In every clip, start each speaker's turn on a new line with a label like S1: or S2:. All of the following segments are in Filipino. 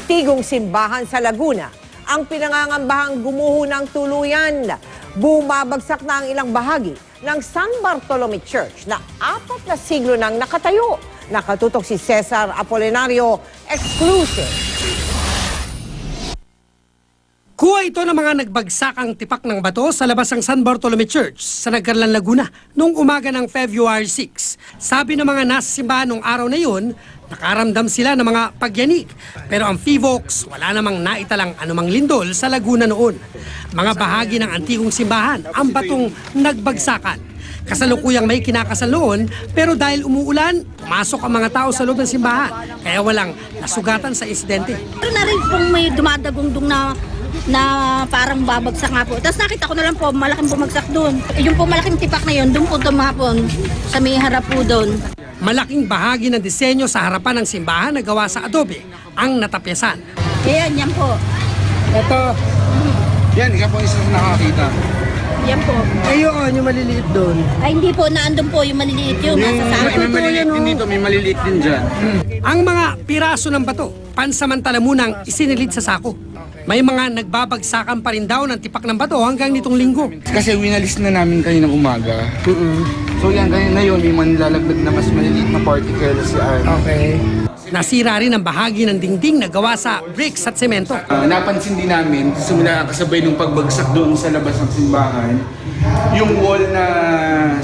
S1: antigong simbahan sa Laguna ang pinangangambahang gumuho ng tuluyan. Bumabagsak na ang ilang bahagi ng San Bartolome Church na 4 na siglo nang nakatayo. Nakatutok si Cesar Apolinario, exclusive.
S2: Kuha ito ng mga nagbagsakang tipak ng bato sa labas ng San Bartolome Church sa Nagcarlan, Laguna noong umaga ng February 6. Sabi ng mga nasa simbahan noong araw na yun, nakaramdam sila ng mga pagyanig. Pero ang FIVOX wala namang naitalang anumang lindol sa Laguna noon. Mga bahagi ng antigong simbahan ang batong nagbagsakan. Kasalukuyang may kinakasal noon, pero dahil umuulan, pumasok ang mga tao sa loob ng simbahan. Kaya walang nasugatan sa insidente.
S3: Pero na rin pong may dumadagundong na parang babagsak nga po. Tapos nakita ko na lang po, malaking bumagsak doon. Yung po malaking tipak na yun, doon po tumapon sa may harap po doon.
S2: Malaking bahagi ng disenyo sa harapan ng simbahan na gawa sa adobe ang natapyasan.
S3: Ayan, yan po.
S2: Ito,
S4: Yan, ikaw po isa na nakakita.
S3: Yan po.
S2: ayun yung maliliit doon.
S3: Ay hindi po, naandun po yung maliliit yung nasa sa
S4: May maliliit din dito, may maliliit din dyan.
S2: Ang mga piraso ng bato, pansamantala munang isinilid sa sako. May mga nagbabagsakan pa rin daw ng tipak ng bato hanggang nitong linggo.
S4: Kasi winalis na namin kayo ng umaga. So yan, kaya na yun, may manlalagdag na mas maliliit na particles yan.
S2: Okay. Nasira rin ang bahagi ng dingding na gawa sa bricks at semento.
S4: Napansin din namin, simula kasabay nung pagbagsak doon sa labas ng simbahan, yung wall na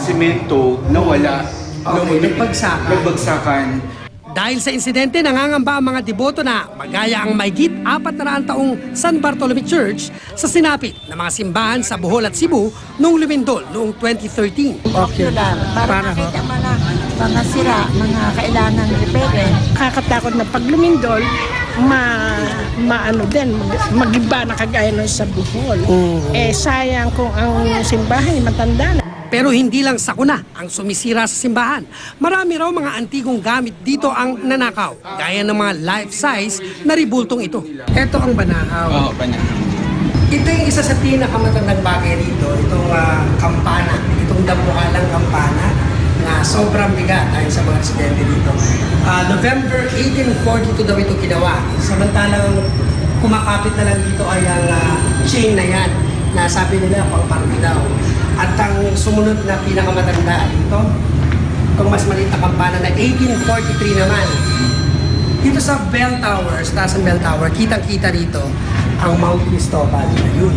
S4: semento nawala.
S2: Okay, nagbagsakan.
S4: Nagbagsakan.
S2: Dahil sa insidente, nangangamba ang mga deboto na magaya ang mahigit 400 taong San Bartolome Church sa sinapit ng mga simbahan sa Bohol at Cebu noong lumindol noong 2013.
S5: Okay. Para makita mga sira, mga kailangan repair. Kakatakot na pag lumindol, maano din, magiba na kagaya nun sa Bohol. Eh sayang kung ang simbahan ay matanda na.
S2: Pero hindi lang sakuna ang sumisira sa simbahan. Marami raw mga antigong gamit dito ang nanakaw, gaya ng mga life-size na ribultong ito. Ito ang banahaw.
S4: Oo, pa niya.
S2: Ito yung isa sa pinakamatandang bagay rito, itong kampana, itong dambuhalang kampana na sobrang bigat ayon sa mga residente dito. November 1842 daw ito ginawa. Samantalang kumakapit na lang dito ay ang chain na yan na sabi nila pang party daw. At ang sumunod na pinakamatanda ito, itong mas maliit na kampana na 1843 naman. Dito sa Bell Tower, sa taas ng Bell Tower, kitang-kita rito ang Mount Cristobal. Ayun.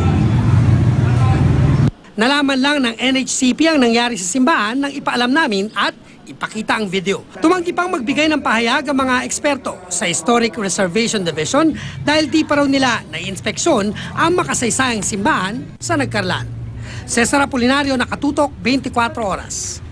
S2: Nalaman lang ng NHCP ang nangyari sa simbahan nang ipaalam namin at ipakita ang video. Tumanggi pang magbigay ng pahayag ang mga eksperto sa Historic Reservation Division dahil di pa raw nila nai-inspeksyon ang makasaysayang simbahan sa Nagcarlan. Cesar Apolinario, nakatutok 24 oras.